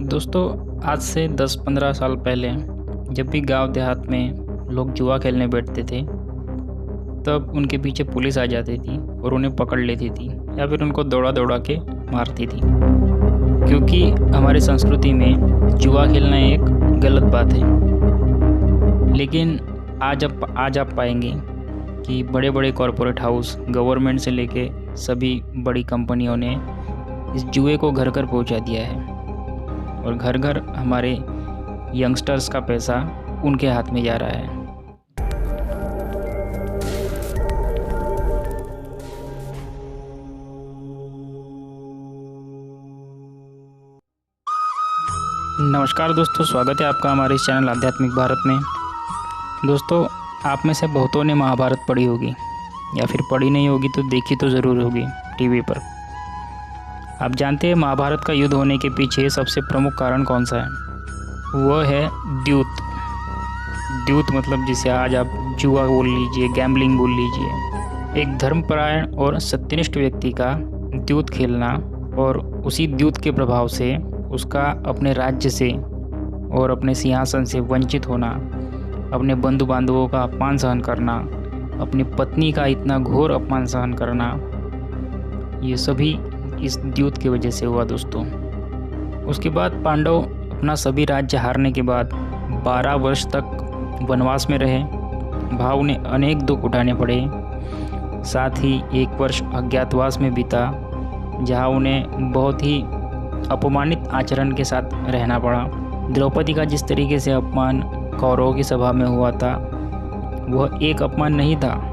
दोस्तों, आज से 10-15 साल पहले जब भी गांव देहात में लोग जुआ खेलने बैठते थे, तब उनके पीछे पुलिस आ जाती थी और उन्हें पकड़ लेती थी या फिर उनको दौड़ा दौड़ा के मारती थी। क्योंकि हमारी संस्कृति में जुआ खेलना एक गलत बात है। लेकिन आज आप पाएंगे कि बड़े बड़े कॉरपोरेट हाउस, गवर्नमेंट से लेके सभी बड़ी कंपनियों ने इस जुए को घर घर पहुंचा दिया है और घर घर हमारे यंगस्टर्स का पैसा उनके हाथ में जा रहा है। नमस्कार दोस्तों, स्वागत है आपका हमारे इस चैनल आध्यात्मिक भारत में। दोस्तों, आप में से बहुतों ने महाभारत पढ़ी होगी या फिर पढ़ी नहीं होगी तो देखी तो ज़रूर होगी टीवी पर। आप जानते हैं महाभारत का युद्ध होने के पीछे सबसे प्रमुख कारण कौन सा है? वह है द्यूत। द्यूत मतलब जिसे आज आप जुआ बोल लीजिए, गैम्बलिंग बोल लीजिए। एक धर्मपरायण और सत्यनिष्ठ व्यक्ति का द्यूत खेलना और उसी द्यूत के प्रभाव से उसका अपने राज्य से और अपने सिंहासन से वंचित होना, अपने बंधु बांधवों का अपमान सहन करना, अपनी पत्नी का इतना घोर अपमान सहन करना, ये सभी इस द्यूत की वजह से हुआ दोस्तों। उसके बाद पांडव अपना सभी राज्य हारने के बाद 12 वर्ष तक वनवास में रहे। भाव उन्हें अनेक दुख उठाने पड़े। साथ ही 1 वर्ष अज्ञातवास में बीता, जहां उन्हें बहुत ही अपमानित आचरण के साथ रहना पड़ा। द्रौपदी का जिस तरीके से अपमान कौरवों की सभा में हुआ था, वह एक अपमान नहीं था।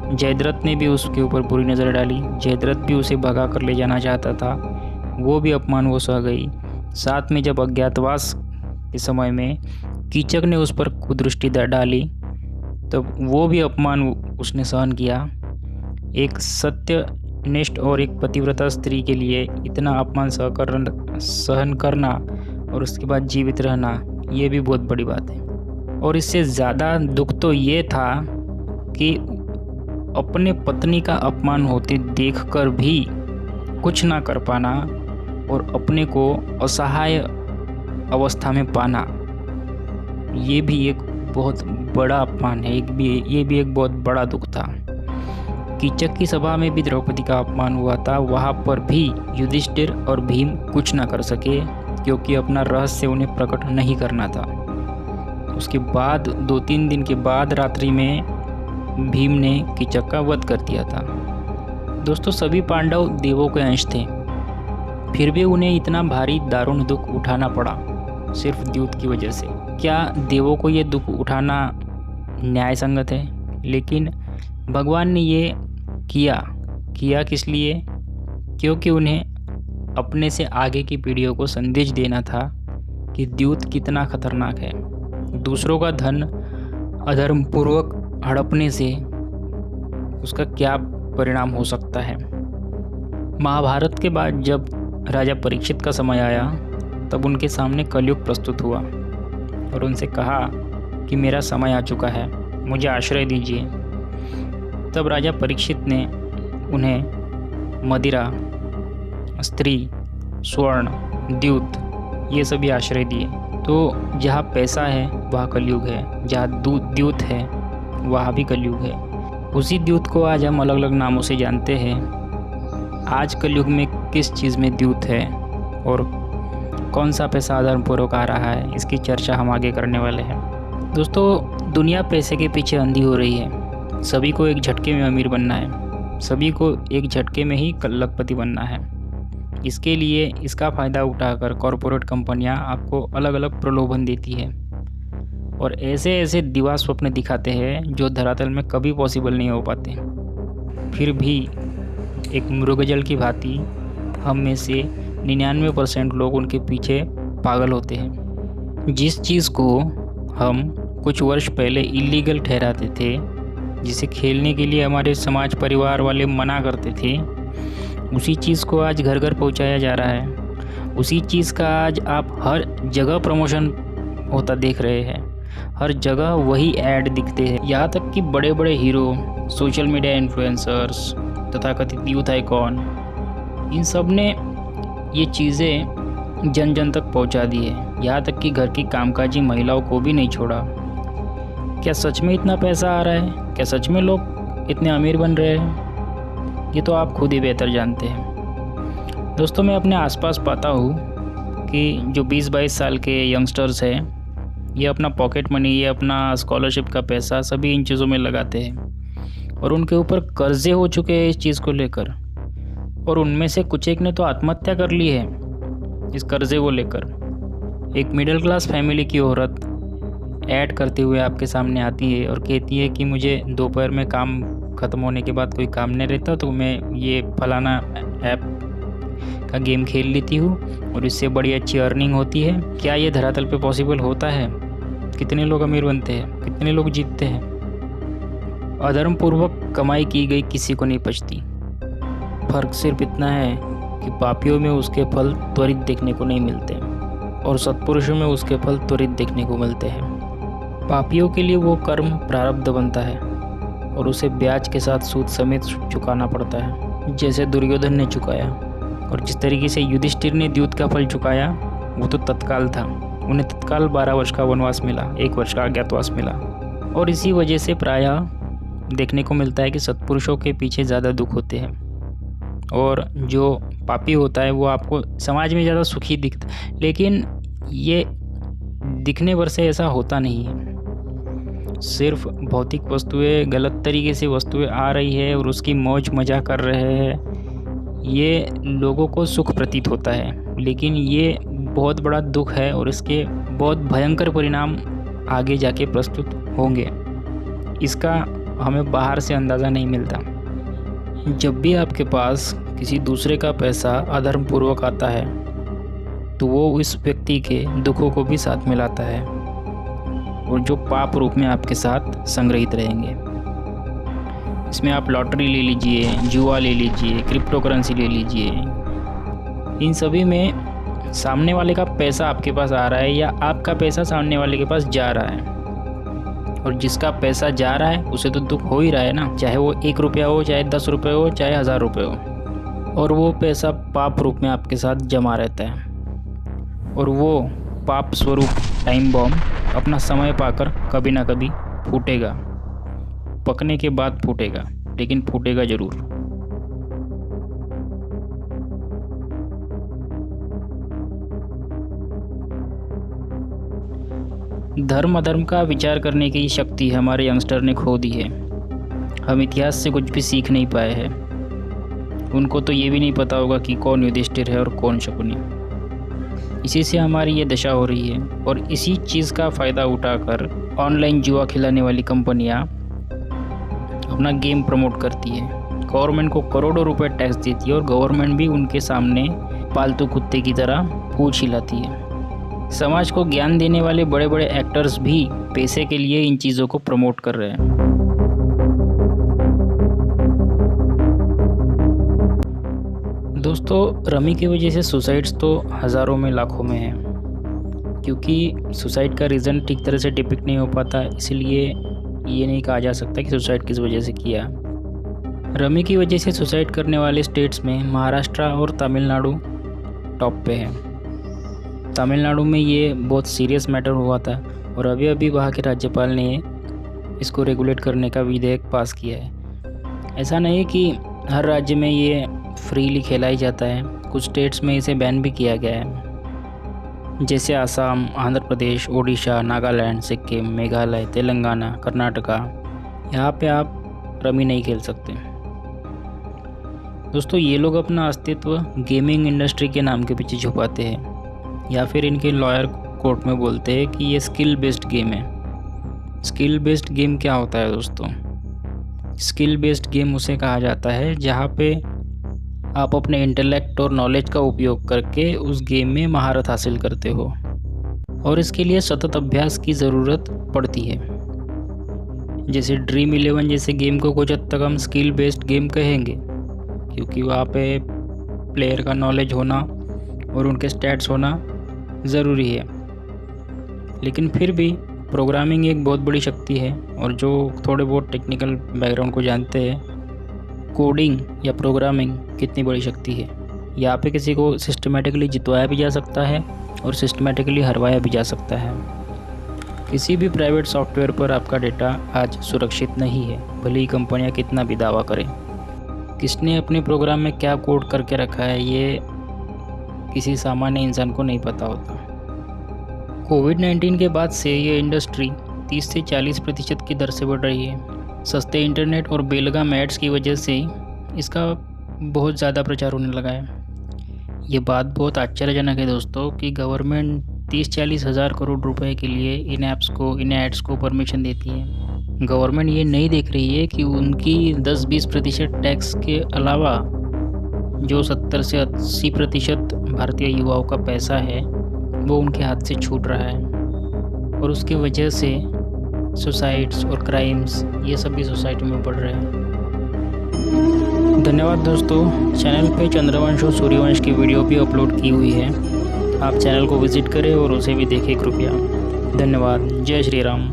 जयद्रथ ने भी उसके ऊपर बुरी नज़र डाली। जयद्रथ भी उसे भगा कर ले जाना चाहता था, वो भी अपमान वो सह गई। साथ में जब अज्ञातवास के समय में कीचक ने उस पर कुदृष्टि डाली, तब वो भी अपमान उसने सहन किया। एक सत्यनिष्ठ और एक पतिव्रता स्त्री के लिए इतना अपमान सहन करना और उसके बाद जीवित रहना, ये भी बहुत बड़ी बात है। और इससे ज़्यादा दुख तो ये था कि अपने पत्नी का अपमान होते देखकर भी कुछ ना कर पाना और अपने को असहाय अवस्था में पाना, ये भी एक बहुत बड़ा अपमान है। ये भी एक बहुत बड़ा दुख था। कीचक की सभा में भी द्रौपदी का अपमान हुआ था, वहाँ पर भी युधिष्ठिर और भीम कुछ ना कर सके, क्योंकि अपना रहस्य उन्हें प्रकट नहीं करना था। उसके बाद 2-3 दिन के बाद रात्रि में भीम ने कीचक का वध कर दिया था। दोस्तों, सभी पांडव देवों के अंश थे, फिर भी उन्हें इतना भारी दारुण दुख उठाना पड़ा सिर्फ द्यूत की वजह से। क्या देवों को ये दुख उठाना न्याय संगत है? लेकिन भगवान ने ये किया किस लिए? क्योंकि उन्हें अपने से आगे की पीढ़ियों को संदेश देना था कि द्यूत कितना खतरनाक है। दूसरों का धन अधर्मपूर्वक हड़पने से उसका क्या परिणाम हो सकता है। महाभारत के बाद जब राजा परीक्षित का समय आया, तब उनके सामने कलयुग प्रस्तुत हुआ और उनसे कहा कि मेरा समय आ चुका है, मुझे आश्रय दीजिए। तब राजा परीक्षित ने उन्हें मदिरा, स्त्री, स्वर्ण, द्यूत, ये सभी आश्रय दिए। तो जहाँ पैसा है वहाँ कलयुग है, जहाँ द्यूत है वहाँ भी कलयुग है। उसी द्यूत को आज हम अलग अलग नामों से जानते हैं। आज कलयुग में किस चीज़ में द्यूत है और कौन सा पैसा आधारपूर्वक आ रहा है, इसकी चर्चा हम आगे करने वाले हैं। दोस्तों, दुनिया पैसे के पीछे अंधी हो रही है। सभी को एक झटके में अमीर बनना है, सभी को एक झटके में ही लखपति बनना है। इसके लिए इसका फ़ायदा उठाकर कॉरपोरेट कंपनियां आपको अलग अलग प्रलोभन देती है और ऐसे दिवा स्वप्न दिखाते हैं जो धरातल में कभी पॉसिबल नहीं हो पाते। फिर भी एक मृगजल की भांति हम में से 99% लोग उनके पीछे पागल होते हैं। जिस चीज़ को हम कुछ वर्ष पहले इलीगल ठहराते थे, जिसे खेलने के लिए हमारे समाज परिवार वाले मना करते थे, उसी चीज़ को आज घर घर पहुंचाया जा रहा है। उसी चीज़ का आज आप हर जगह प्रमोशन होता देख रहे हैं। हर जगह वही ऐड दिखते हैं। यहाँ तक कि बड़े बड़े हीरो, सोशल मीडिया इन्फ्लुएंसर्स, तथाकथित यूथ आइकॉन, इन सब ने ये चीज़ें जन जन तक पहुंचा दिए, यहाँ तक कि घर की कामकाजी महिलाओं को भी नहीं छोड़ा। क्या सच में इतना पैसा आ रहा है? क्या सच में लोग इतने अमीर बन रहे हैं? ये तो आप खुद ही बेहतर जानते हैं। दोस्तों, मैं अपने आसपास पाता हूँ कि जो 20-22 साल के यंगस्टर्स हैं, ये अपना पॉकेट मनी, ये अपना स्कॉलरशिप का पैसा सभी इन चीज़ों में लगाते हैं और उनके ऊपर कर्जे हो चुके हैं इस चीज़ को लेकर। और उनमें से कुछ एक ने तो आत्महत्या कर ली है इस कर्जे को लेकर। एक मिडिल क्लास फैमिली की औरत ऐड करते हुए आपके सामने आती है और कहती है कि मुझे दोपहर में काम ख़त्म होने के बाद कोई काम नहीं रहता तो मैं ये फलाना ऐप का गेम खेल लेती हूँ और इससे बड़ी अच्छी अर्निंग होती है। क्या ये धरातल पे पॉसिबल होता है? कितने लोग अमीर बनते हैं, कितने लोग जीतते हैं। अधर्मपूर्वक कमाई की गई किसी को नहीं पचती। फ़र्क सिर्फ इतना है कि पापियों में उसके फल त्वरित देखने को नहीं मिलते और सत्पुरुषों में उसके फल त्वरित देखने को मिलते हैं। पापियों के लिए वो कर्म प्रारब्ध बनता है और उसे ब्याज के साथ सूद समेत चुकाना पड़ता है, जैसे दुर्योधन ने चुकाया। और जिस तरीके से युधिष्ठिर ने द्यूत का फल चुकाया वो तो तत्काल था। उन्हें तत्काल 12 वर्ष का वनवास मिला, 1 वर्ष का अज्ञातवास मिला। और इसी वजह से प्रायः देखने को मिलता है कि सत्पुरुषों के पीछे ज़्यादा दुख होते हैं और जो पापी होता है वो आपको समाज में ज़्यादा सुखी दिखता है। लेकिन ये दिखने भर से ऐसा होता नहीं है। सिर्फ भौतिक वस्तुएं, गलत तरीके से वस्तुएं आ रही है और उसकी मौज मजा कर रहे हैं, ये लोगों को सुख प्रतीत होता है। लेकिन ये बहुत बड़ा दुख है और इसके बहुत भयंकर परिणाम आगे जाके प्रस्तुत होंगे। इसका हमें बाहर से अंदाज़ा नहीं मिलता। जब भी आपके पास किसी दूसरे का पैसा अधर्मपूर्वक आता है तो वो उस व्यक्ति के दुखों को भी साथ में लाता है और जो पाप रूप में आपके साथ संग्रहित रहेंगे। इसमें आप लॉटरी ले लीजिए, जुआ ले लीजिए, क्रिप्टो करेंसी ले लीजिए, इन सभी में सामने वाले का पैसा आपके पास आ रहा है या आपका पैसा सामने वाले के पास जा रहा है। और जिसका पैसा जा रहा है उसे तो दुख हो ही रहा है ना, चाहे वो 1 रुपया हो, चाहे 10 रुपये हो, चाहे 1000 रुपये हो। और वो पैसा पाप रूप में आपके साथ जमा रहता है और वो पाप स्वरूप टाइम बॉम्ब अपना समय पाकर कभी ना कभी फूटेगा। पकने के बाद फूटेगा, लेकिन फूटेगा ज़रूर। धर्म अधर्म का विचार करने की शक्ति हमारे यंगस्टर ने खो दी है। हम इतिहास से कुछ भी सीख नहीं पाए हैं। उनको तो ये भी नहीं पता होगा कि कौन युधिष्ठिर है और कौन शकुनी। इसी से हमारी ये दशा हो रही है और इसी चीज़ का फ़ायदा उठाकर ऑनलाइन जुआ खिलाने वाली कंपनियां अपना गेम प्रमोट करती है। गवर्नमेंट को करोड़ों रुपए टैक्स देती है और गवर्नमेंट भी उनके सामने पालतू कुत्ते की तरह पूंछ हिलाती है। समाज को ज्ञान देने वाले बड़े बड़े एक्टर्स भी पैसे के लिए इन चीज़ों को प्रमोट कर रहे हैं। दोस्तों, रमी की वजह से सुसाइड्स तो हज़ारों में, लाखों में हैं, क्योंकि सुसाइड का रीज़न ठीक तरह से डिपिक्ट नहीं हो पाता, इसलिए ये नहीं कहा जा सकता कि सुसाइड किस वजह से किया। रमी की वजह से सुसाइड करने वाले स्टेट्स में महाराष्ट्र और तमिलनाडु टॉप पे है। तमिलनाडु में ये बहुत सीरियस मैटर हुआ था और अभी अभी वहाँ के राज्यपाल ने इसको रेगुलेट करने का विधेयक पास किया है। ऐसा नहीं कि हर राज्य में ये फ्रीली खेला ही जाता है, कुछ स्टेट्स में इसे बैन भी किया गया है, जैसे आसाम, आंध्र प्रदेश, ओडिशा, नागालैंड, सिक्किम, मेघालय, तेलंगाना, कर्नाटका। यहाँ पे आप रमी नहीं खेल सकते। दोस्तों, ये लोग अपना अस्तित्व गेमिंग इंडस्ट्री के नाम के पीछे छुपाते हैं या फिर इनके लॉयर कोर्ट में बोलते हैं कि ये स्किल बेस्ड गेम है। स्किल बेस्ड गेम क्या होता है दोस्तों? स्किल बेस्ड गेम उसे कहा जाता है जहाँ पे आप अपने इंटेलेक्ट और नॉलेज का उपयोग करके उस गेम में महारत हासिल करते हो और इसके लिए सतत अभ्यास की ज़रूरत पड़ती है। जैसे ड्रीम 11 जैसे गेम को कुछ हद तक हम स्किल बेस्ड गेम कहेंगे, क्योंकि वहाँ पे प्लेयर का नॉलेज होना और उनके स्टैट्स होना ज़रूरी है। लेकिन फिर भी प्रोग्रामिंग एक बहुत बड़ी शक्ति है और जो थोड़े बहुत टेक्निकल बैकग्राउंड को जानते हैं, कोडिंग या प्रोग्रामिंग कितनी बड़ी शक्ति है यहाँ पे किसी को सिस्टमेटिकली जितवाया भी जा सकता है और सिस्टमेटिकली हरवाया भी जा सकता है। किसी भी प्राइवेट सॉफ्टवेयर पर आपका डेटा आज सुरक्षित नहीं है, भले ही कंपनियां कितना भी दावा करें। किसने अपने प्रोग्राम में क्या कोड करके रखा है, ये किसी सामान्य इंसान को नहीं पता होता। कोविड-19 के बाद से ये इंडस्ट्री 30 से 40% की दर से बढ़ रही है। सस्ते इंटरनेट और बेलगाम एड्स की वजह से इसका बहुत ज़्यादा प्रचार होने लगा है। ये बात बहुत आश्चर्यजनक है दोस्तों कि गवर्नमेंट 30-40 हज़ार करोड़ रुपए के लिए इन एड्स को परमिशन देती है। गवर्नमेंट ये नहीं देख रही है कि उनकी 10-20% टैक्स के अलावा जो 70 से 80% भारतीय युवाओं का पैसा है वो उनके हाथ से छूट रहा है और उसकी वजह से सुसाइड्स और क्राइम्स ये सब भी सोसाइटी में बढ़ रहे हैं। धन्यवाद दोस्तों। चैनल पे चंद्रवंश और सूर्यवंश की वीडियो भी अपलोड की हुई है, आप चैनल को विज़िट करें और उसे भी देखें कृपया। धन्यवाद। जय श्री राम।